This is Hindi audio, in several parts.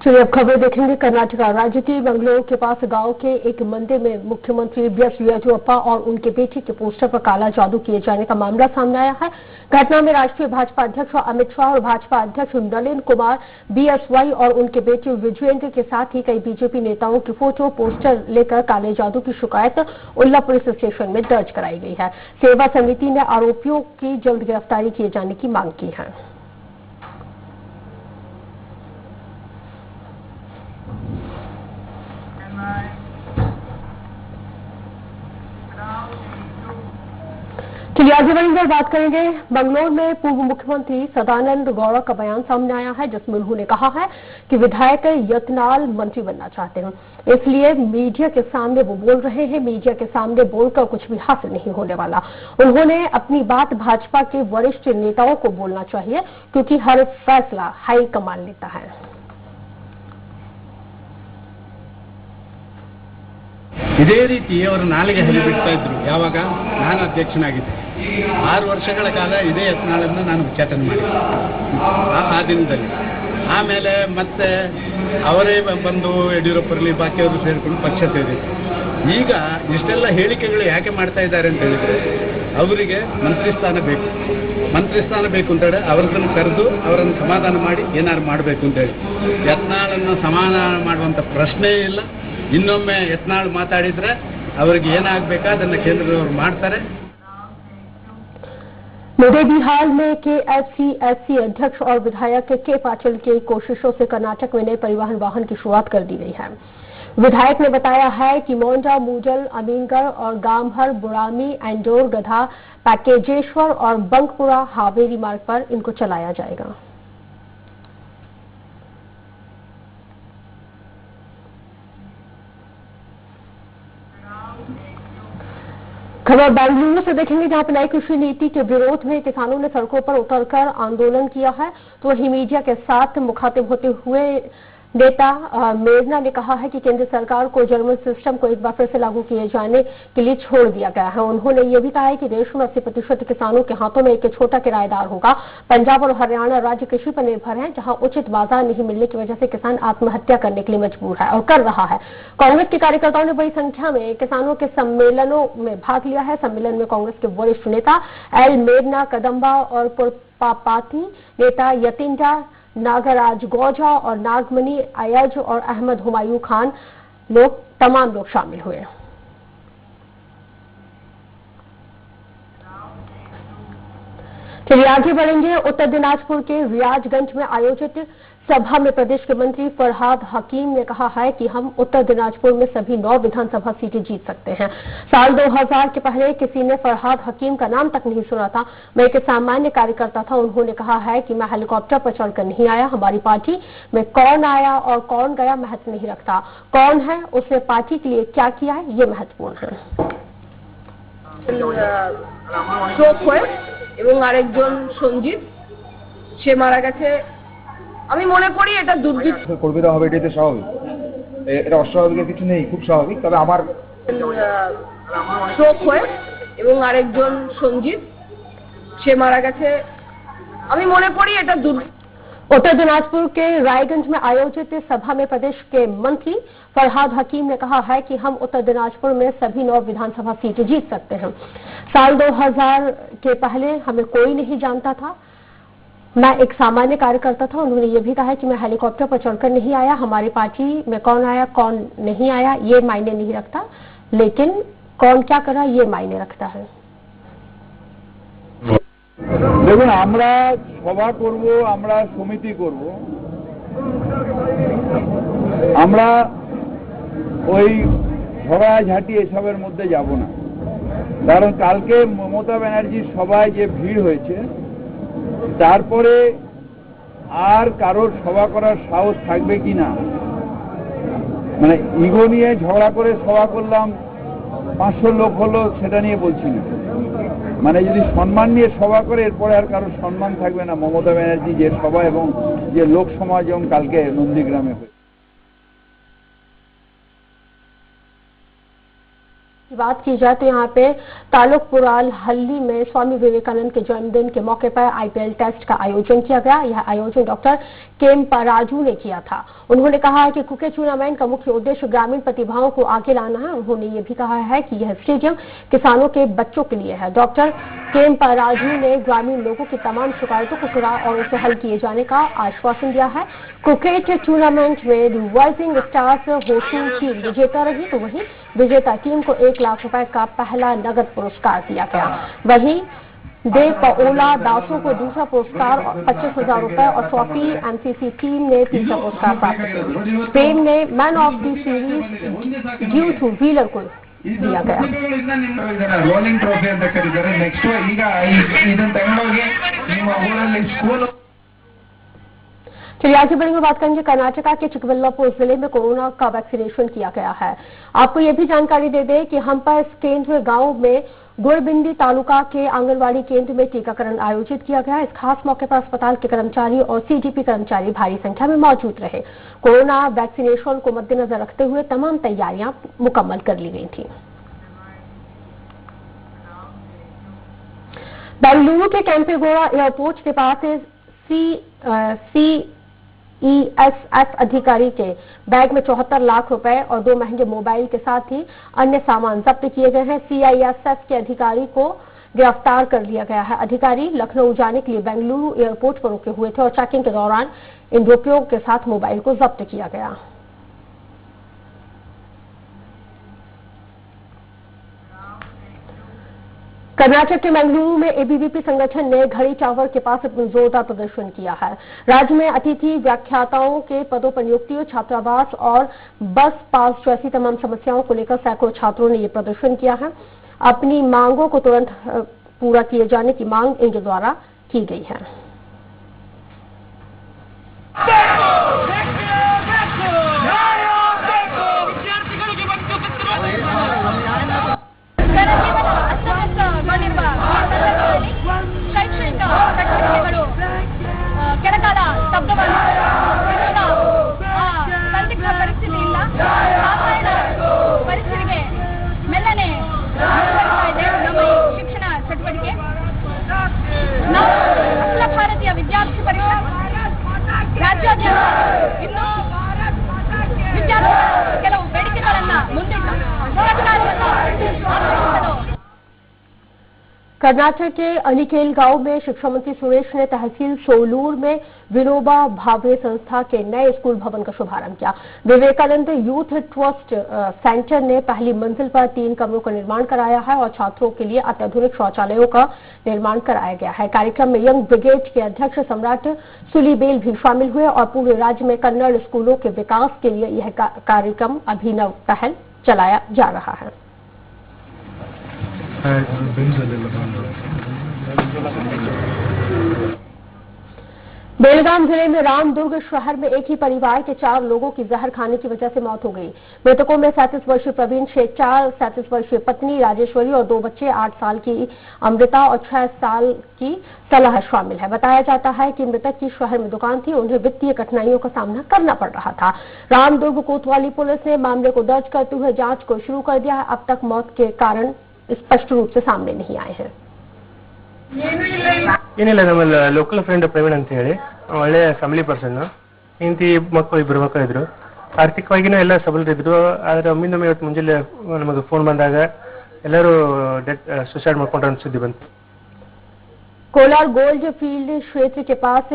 चलिए अब खबर देखेंगे कर्नाटका राज्य के बंगलोर के पास गांव के एक मंदिर में मुख्यमंत्री बीएस येदियुरप्पा और उनके बेटे के पोस्टर पर काला जादू किए जाने का मामला सामने आया है। घटना में राष्ट्रीय भाजपा अध्यक्ष अमित शाह और भाजपा अध्यक्ष नलिन कुमार बीएसवाई और उनके बेटे विजयेंद्र के साथ ही कई बीजेपी नेताओं की फोटो पोस्टर लेकर काले जादू की शिकायत उल्ला पुलिस स्टेशन में दर्ज कराई गई है। सेवा समिति ने आरोपियों की जल्द गिरफ्तारी किए जाने की मांग की है। चलिए आगे बढ़ेंगे और बात करेंगे। बंगलोर में पूर्व मुख्यमंत्री सदानंद गौड़ा का बयान सामने आया है, जिसमें उन्होंने कहा है कि विधायक यत्नाल मंत्री बनना चाहते हैं, इसलिए मीडिया के सामने वो बोल रहे हैं। मीडिया के सामने बोलकर कुछ भी हासिल नहीं होने वाला। उन्होंने अपनी बात भाजपा के वरिष्ठ नेताओं को बोलना चाहिए, क्योंकि हर फैसला हाईकमान लेता है। ಇದೇ ರೀತಿ ಅವರು ನಾಲಿಗೆ ಹರಿಬಿಡ್ತಾ ಇದ್ರು ಯಾವಾಗ ನಾನು ಅಧ್ಯಕ್ಷನಾಗಿದ್ದೆ 6 ವರ್ಷಗಳ ಕಾಲ ಇದೇ ಯತ್ನಾಳನ್ನು ನಾನು ಉಚ್ಚಾಟನೆ ಮಾಡಿದ್ದೆ ಆ ದಿನದಲ್ಲಿ ಆಮೇಲೆ ಮತ್ತೆ ಅವರೇ ಬಂದು ಯಡಿಯೂರಪ್ಪರಲ್ಲಿ ಬಾಕಿಯವರು ಸೇರಿಕೊಂಡು ಪಕ್ಷ ಸೇರಿದ್ರು ಈಗ ಇಷ್ಟೆಲ್ಲ ಹೇಳಿಕೆಗಳು ಯಾಕೆ ಮಾಡ್ತಾ ಇದ್ದಾರೆ ಅಂತ ಹೇಳಿದ್ರೆ ಅವರಿಗೆ ಮಂತ್ರಿ ಸ್ಥಾನ ಬೇಕು ಅಂತ ಹೇಳಿ ಅವರನ್ನು ಕರೆದು ಅವರನ್ನು ಸಮಾಧಾನ ಮಾಡಿ ಏನಾದ್ರು ಮಾಡಬೇಕು ಅಂತ ಹೇಳಿ ಯತ್ನಾಳನ್ನು ಸಮಾಧಾನ ಮಾಡುವಂತ ಪ್ರಶ್ನೆಯೇ ಇಲ್ಲ ಇನ್ನೊಮ್ಮೆ ಯತ್ನಾಳ್ ಮಾತಾಡಿದ್ರೆ ಅವರಿಗೆ ಏನಾಗಬೇಕಾ ಅದನ್ನ ಕೇಂದ್ರದವರು ಮಾಡ್ತಾರೆ। मुंडेबी हाल में केएससी अध्यक्ष और विधायक के पाटिल की कोशिशों से कर्नाटक में नए परिवहन वाहन की शुरुआत कर दी गई है। विधायक ने बताया है कि मोंडा, मूडल, अमीनगढ़ और गामहर, बुरामी, एंडोर, गधा, पैकेजेश्वर और बंकपुरा हावेरी मार्ग पर इनको चलाया जाएगा। खबर बेंगलुरु से देखेंगे, जहां पर नई कृषि नीति के विरोध में किसानों ने सड़कों पर उतरकर आंदोलन किया है। तो वहीं मीडिया के साथ मुखातिब होते हुए नेता मेरना ने कहा है कि केंद्र सरकार को जर्मन सिस्टम को एक बार फिर से लागू किए जाने के लिए छोड़ दिया गया है। उन्होंने ये भी कहा है कि देश में 80% किसानों के हाथों में एक छोटा किराएदार होगा। पंजाब और हरियाणा राज्य कृषि पर निर्भर है, जहां उचित बाजार नहीं मिलने की वजह से किसान आत्महत्या करने के लिए मजबूर है और कर रहा है। कांग्रेस के कार्यकर्ताओं ने बड़ी संख्या में किसानों के सम्मेलनों में भाग लिया है। सम्मेलन में कांग्रेस के वरिष्ठ नेता एल मेरना कदम्बा और पुरपापाती नेता यतिंडा नागराज गौजा और नागमणि अयज और अहमद हुमायूं खान तमाम लोग शामिल हुए। चलिए आगे बढ़ेंगे। उत्तर दिनाजपुर के रियाजगंज में आयोजित सभा में प्रदेश के मंत्री फरहाद हकीम ने कहा है कि हम उत्तर दिनाजपुर में सभी 9 विधानसभा सीटें जीत सकते हैं। साल 2000 के पहले किसी ने फरहाद हकीम का नाम तक नहीं सुना था। मैं एक सामान्य कार्यकर्ता था। उन्होंने कहा है कि मैं हेलीकॉप्टर पर चढ़कर नहीं आया। हमारी पार्टी में कौन आया और कौन गया महत्व नहीं रखता, कौन है उसने पार्टी के लिए क्या किया है ये महत्वपूर्ण है। এবং আরেকজন সঞ্জিত সে মারা গেছে। আমি মনে করি এটা দুর্বৃত্ত কর্মীরা হবে, এটা স্বাভাবিক, এটা অস্বাভাবিক কিছু নেই, খুব স্বাভাবিক। তবে আমার শোক হয় এবং আরেকজন সঞ্জিত সে মারা গেছে। আমি মনে করি এটা उत्तर दिनाजपुर के रायगंज में आयोजित सभा में प्रदेश के मंत्री फरहाद हकीम ने कहा है कि हम उत्तर दिनाजपुर में सभी 9 विधानसभा सीटें जीत सकते हैं। साल 2000 के पहले हमें कोई नहीं जानता था। मैं एक सामान्य कार्यकर्ता था। उन्होंने ये भी कहा है कि मैं हेलीकॉप्टर पर चढ़कर नहीं आया। हमारी पार्टी में कौन आया कौन नहीं आया ये मायने नहीं रखता, लेकिन कौन क्या करा ये मायने रखता है। দেখুন, আমরা সভা করব, আমরা সমিতি করব, আমরা ওই ঝগড়াঝাঁটি এসবের মধ্যে যাব না। কারণ কালকে মমতা ব্যানার্জির সভায় যে ভিড় হয়েছে, তারপরে আর কারোর সভা করার সাহস থাকবে কিনা, মানে ইগো নিয়ে ঝগড়া করে সভা করলাম 500 লোক হলো সেটা নিয়ে বলছি না। মানে যদি সম্মান নিয়ে সভা করে এরপরে আর কারোর সম্মান থাকবে না। মমতা ব্যানার্জি যে সভা এবং যে লোক সমাজ যেমন কালকে নন্দীগ্রামে হয়েছে। की बात की जाए तो यहाँ पे तालुकपुराल हल्ली में स्वामी विवेकानंद के जन्मदिन के मौके पर आईपीएल टेस्ट का आयोजन किया गया। यह आयोजन डॉक्टर केम्पराजू ने किया था। उन्होंने कहा कि क्रिकेट टूर्नामेंट का मुख्य उद्देश्य ग्रामीण प्रतिभाओं को आगे लाना है। उन्होंने ये भी कहा है कि यह स्टेडियम किसानों के बच्चों के लिए है। डॉक्टर केम्पराजू ने ग्रामीण लोगों की तमाम शिकायतों को सुना और उसे हल किए जाने का आश्वासन दिया है। क्रिकेट टूर्नामेंट में राइजिंग स्टार्स होस्टिंग टीम विजेता रही, तो वहीं विजेता टीम को 1 लाख रुपए का पहला नगद पुरस्कार दिया गया। वहीं दे पाओला दासो को दूसरा पुरस्कार 25,000 रुपए और ट्रॉफी एमसीसी टीम ने तीसरा पुरस्कार प्राप्त किया। स्पेन ने man of the series due two wheeler को दिया गया। ರೋಲಿಂಗ್ ಟ್ರೋಫಿ ಅಂತ ಕರೀತಾರೆ। ನೆಕ್ಸ್ಟ್ ಈಗ ಇದನ್ನ ತಗೊಂಡೋಗಿ ನಿಮ್ಮ ಊರಲ್ಲಿ ಸ್ಕೂಲ್। चलिए आगे बढ़ेंगे, बात करेंगे कर्नाटका के चिकबल्लापुर जिले में कोरोना का वैक्सीनेशन किया गया है। आपको यह भी जानकारी दे दें कि हम पर केंद्र गांव में गुड़बिंदी तालुका के आंगनवाड़ी केंद्र में टीकाकरण आयोजित किया गया। इस खास मौके पर अस्पताल के कर्मचारी और सीडीपी कर्मचारी भारी संख्या में मौजूद रहे। कोरोना वैक्सीनेशन को मद्देनजर रखते हुए तमाम तैयारियां मुकम्मल कर ली गई थी। बेंगलुरु के कैंपेगौड़ा एयरपोर्ट के पास सीईएसएफ अधिकारी के बैग में 74 लाख रुपए और 2 महंगे मोबाइल के साथ ही अन्य सामान जब्त किए गए हैं। सीआईएसएफ के अधिकारी को गिरफ्तार कर लिया गया है। अधिकारी लखनऊ जाने के लिए बेंगलुरु एयरपोर्ट पर रुके हुए थे और चेकिंग के दौरान इन रुपयों के साथ मोबाइल को जब्त किया गया। कर्नाटक के मंगलुरु में एबीवीपी संगठन ने घड़ी टावर के पास अपना जोरदार प्रदर्शन किया है। राज्य में अतिथि व्याख्याताओं के पदों पर नियुक्ति, छात्रावास और बस पास जैसी तमाम समस्याओं को लेकर सैकड़ों छात्रों ने यह प्रदर्शन किया है। अपनी मांगों को तुरंत पूरा किए जाने की मांग इनके द्वारा की गई है। ಶೈಕ್ಷಣಿಕ ಚಟುವಟಿಕೆಗಳು ಕೆಳಕಾಲ ಸ್ತಬ್ಧವಾಗಿ ಸಂದಿಗ್ಧ ಪರಿಸ್ಥಿತಿಯಿಂದ ಸಾಧಾರಣ ಪರಿಸ್ಥಿತಿಗೆ ಮೆಲ್ಲನೆ ಮುಂದುವರಿತಾ ಇದೆ ನಮ್ಮ ಈ ಶಿಕ್ಷಣ ಚಟುವಟಿಕೆ। ನಾವು ಅಖಿಲ ಭಾರತೀಯ ವಿದ್ಯಾರ್ಥಿ ಪರಿಷತ್ ರಾಜ್ಯಾದ್ಯಂತ ಇನ್ನು ವಿದ್ಯಾರ್ಥಿಗಳು ಕೆಲವು ಬೇಡಿಕೆಗಳನ್ನ ಮುಂದಿಟ್ಟು ಹೋರಾಟಗಾರರನ್ನ ಆಹ್ವಾನಿಸಲು। कर्नाटक के अनिकेल गांव में शिक्षा मंत्री सुरेश ने तहसील सोलूर में विनोबा भावे संस्था के नए स्कूल भवन का शुभारंभ किया। विवेकानंद यूथ ट्रस्ट सेंटर ने पहली मंजिल पर 3 कमरों का निर्माण कराया है और छात्रों के लिए अत्याधुनिक शौचालयों का निर्माण कराया गया है। कार्यक्रम में यंग ब्रिगेड के अध्यक्ष सम्राट सुलीबेल भी शामिल हुए और पूरे राज्य में कन्नड़ स्कूलों के विकास के लिए यह कार्यक्रम अभिनव पहल चलाया जा रहा है। बेलगाम जिले में रामदुर्ग शहर में एक ही परिवार के 4 लोगों की जहर खाने की वजह से मौत हो गई। मृतकों में 37 वर्षीय प्रवीण शेख, 37 वर्षीय पत्नी राजेश्वरी और 2 बच्चे 8 साल की अमृता और 6 साल की सलाह शामिल है। बताया जाता है कि मृतक की शहर में दुकान थी, उन्हें वित्तीय कठिनाइयों का सामना करना पड़ रहा था। रामदुर्ग कोतवाली पुलिस ने मामले को दर्ज करते हुए जांच को शुरू कर दिया है। अब तक मौत के कारण स्पष्ट रूप से सामने नहीं आए हैं। ಏನಿಲ್ಲ, ನಮ್ಮ ಲೋಕಲ್ ಫ್ರೆಂಡ್ ಪ್ರವೀಣ್ ಅಂತ ಹೇಳಿ ಒಳ್ಳೆ ಫ್ಯಾಮಿಲಿ ಪರ್ಸನ್, ಹೆಂಡತಿ ಮಕ್ಕಳು 2 ಮಕ್ಕಳು ಇದ್ರು, ಆರ್ಥಿಕವಾಗಿನೂ ಎಲ್ಲ ಸಬಲರಿದ್ರು. ಆದರೆ ಒಮ್ಮಿಂದೊಮ್ಮೆ ಇವತ್ತು ಮುಂಜಾನೆ ನಮಗೆ ಫೋನ್ ಬಂದಾಗ ಎಲ್ಲರೂ ಸುಸೈಡ್ ಮಾಡ್ಕೊಂಡ್ರೆ ಸುದ್ದಿ ಬಂತು। कोलार गोल्ड फील्ड क्षेत्र के पास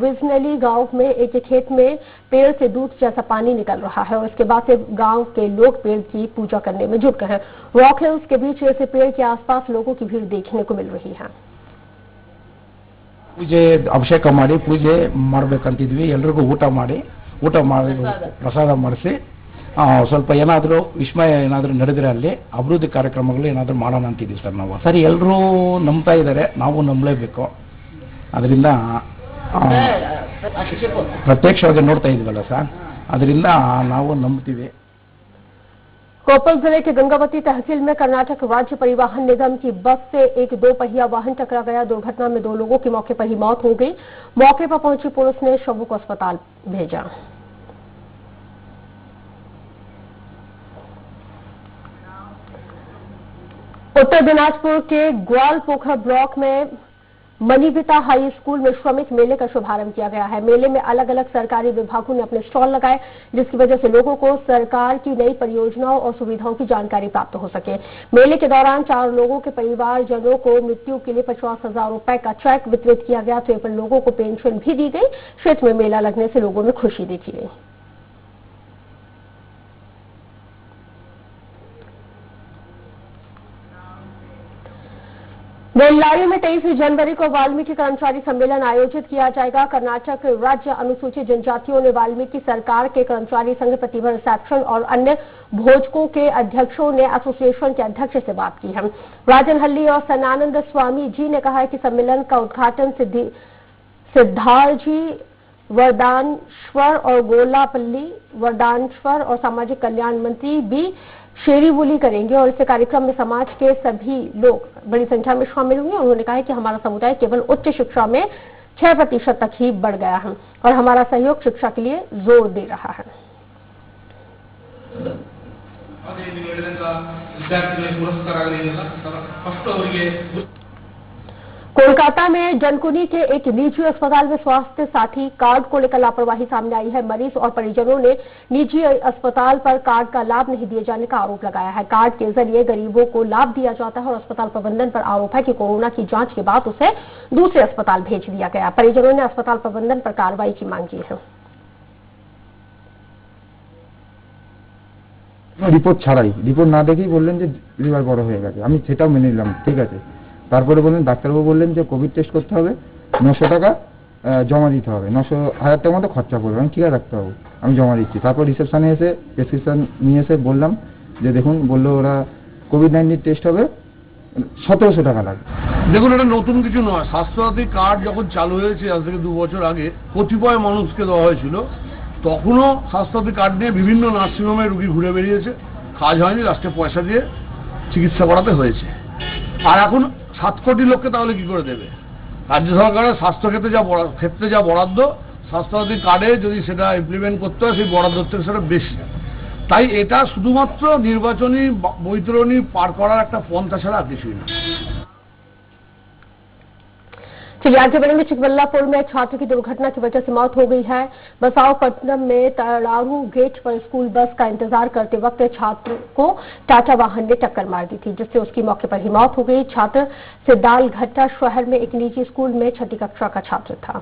विजनली गांव में एक खेत में पेड़ से दूध जैसा पानी निकल रहा है और इसके बाद से गांव के लोग पेड़ की पूजा करने में जुट गए हैं। रॉक हिल्स के बीच ऐसे पेड़ के आसपास लोगों की भीड़ देखने को मिल रही है। ಪೂಜೆ ಅಭಿಷೇಕ ಮಾಡಿ ಪೂಜೆ ಮಾಡಬೇಕಂತಿದ್ವಿ। ಎಲ್ಲರಿಗೂ ಊಟ ಮಾಡಿ ಪ್ರಸಾದ ಮಾಡಿಸಿ ಸ್ವಲ್ಪ ಏನಾದರೂ ವಿಸ್ಮಯ ಏನಾದರೂ ನಡೆದರೆ ಅಲ್ಲಿ ಅಭಿವೃದ್ಧಿ ಕಾರ್ಯಕ್ರಮಗಳು ಏನಾದರೂ ಮಾಡೋಣ ಅಂತಿದ್ದೀವಿ ಸರ್ ನಾವು। ಸರಿ, ಎಲ್ಲರೂ ನಂಬ್ತಾ ಇದ್ದಾರೆ, ನಾವು ನಂಬಲೇಬೇಕು। ಅದರಿಂದ ಪ್ರತ್ಯಕ್ಷವಾಗಿ ನೋಡ್ತಾ ಇದ್ವಲ್ಲ ಸರ್, ಅದರಿಂದ ನಾವು ನಂಬ್ತೀವಿ। कोपल जिले के गंगावती तहसील में कर्नाटक राज्य परिवहन निगम की बस से एक 2 पहिया वाहन टकरा गया। दुर्घटना में 2 लोगों की मौके पर ही मौत हो गई। मौके पर पहुंची पुलिस ने शवों को अस्पताल भेजा। उत्तर दिनाजपुर के ग्वालपोखर ब्लॉक में मनीविता हाई स्कूल में श्रमिक मेले का शुभारंभ किया गया है। मेले में अलग अलग सरकारी विभागों ने अपने स्टॉल लगाए, जिसकी वजह से लोगों को सरकार की नई परियोजनाओं और सुविधाओं की जानकारी प्राप्त हो सके। मेले के दौरान 4 लोगों के परिवारजनों को मृत्यु के लिए 50,000 रुपए का चेक वितरित किया गया। 53 लोगों को पेंशन भी दी गई। क्षेत्र में मेला लगने से लोगों में खुशी देखी गई। बेल्लारी में 23 जनवरी को वाल्मीकि कर्मचारी सम्मेलन आयोजित किया जाएगा। कर्नाटक राज्य अनुसूचित जनजातियों ने वाल्मीकि सरकार के कर्मचारी संघ प्रतिभा रिसेप्शन और अन्य भोजकों के अध्यक्षों ने एसोसिएशन के अध्यक्ष से बात की है। राजन हल्ली और सनानंद स्वामी जी ने कहा है कि सम्मेलन का उद्घाटन सिद्धार्थजी वरदानेश्वर और गोलापल्ली वरदानेश्वर और सामाजिक कल्याण मंत्री बी शेरीबुली करेंगे और इस कार्यक्रम में समाज के सभी लोग बड़ी संख्या में शामिल होंगे। उन्होंने कहा है कि हमारा समुदाय केवल उच्च शिक्षा में 6% तक ही बढ़ गया है और हमारा सहयोग शिक्षा के लिए जोर दे रहा है। कोलकाता में जनकुनी के एक निजी अस्पताल में स्वास्थ्य साथी कार्ड को लेकर लापरवाही सामने आई है। मरीज और परिजनों ने निजी अस्पताल पर कार्ड का लाभ नहीं दिए जाने का आरोप लगाया है। कार्ड के जरिए गरीबों को लाभ दिया जाता है और अस्पताल प्रबंधन पर आरोप है कि कोरोना की जांच के बाद उसे दूसरे अस्पताल भेज दिया गया। परिजनों ने अस्पताल प्रबंधन पर कार्रवाई की मांग की है। रिपोर्ट ছাড়াই रिपोर्ट না দেখেই বললেন যে লিভার বড় হয়ে গেছে। আমি সেটাও মেনে নিলাম, ঠিক আছে। তারপরে বললেন ডাক্তারবাবু বললেন যে কোভিড টেস্ট করতে হবে, 900 টাকা জমা দিতে হবে, 900,000 টাকার মতো খরচা পড়বে। আমি ঠিক আছে ডাক্তারবাবু, আমি জমা দিচ্ছি। তারপর রিসেপশনে এসে প্রেসক্রিপশন নিয়ে এসে বললাম যে দেখুন, বললো ওরা কোভিড-19 টেস্ট হবে, 1700 টাকা লাগবে। দেখুন, এটা নতুন কিছু নয়। স্বাস্থ্যসাথী কার্ড যখন চালু হয়েছে আজ থেকে 2 বছর আগে কতিপয় মানুষকে দেওয়া হয়েছিল, তখনও স্বাস্থ্যসাথী কার্ড নিয়ে বিভিন্ন নার্সিংহোমে রুগী ঘুরে বেরিয়েছে, কাজ হয়নি, লাস্টে পয়সা দিয়ে চিকিৎসা করাতে হয়েছে। আর এখন 7 কোটি লোককে তাহলে কি করে দেবে? রাজ্য সরকারের স্বাস্থ্য ক্ষেত্রে যা বরাদ্দ, স্বাস্থ্যসাথী কার্ডে যদি সেটা ইমপ্লিমেন্ট করতে হয় সেই বরাদ্দ থেকে সেটা বেশি। তাই এটা শুধুমাত্র নির্বাচনী বৈতরণী পার করার একটা পন্থা ছাড়া আর কিছুই না। चलिए आगे बढ़ेंगे। चिकबल्लापुर में छात्र की दुर्घटना की वजह से मौत हो गई है। बसावपट्टनम में तड़ारू गेट पर स्कूल बस का इंतजार करते वक्त छात्र को टाटा वाहन ने टक्कर मार दी थी, जिससे उसकी मौके पर ही मौत हो गई। छात्र सिद्धालघट्टा शहर में एक निजी स्कूल में 6ठी कक्षा का छात्र था।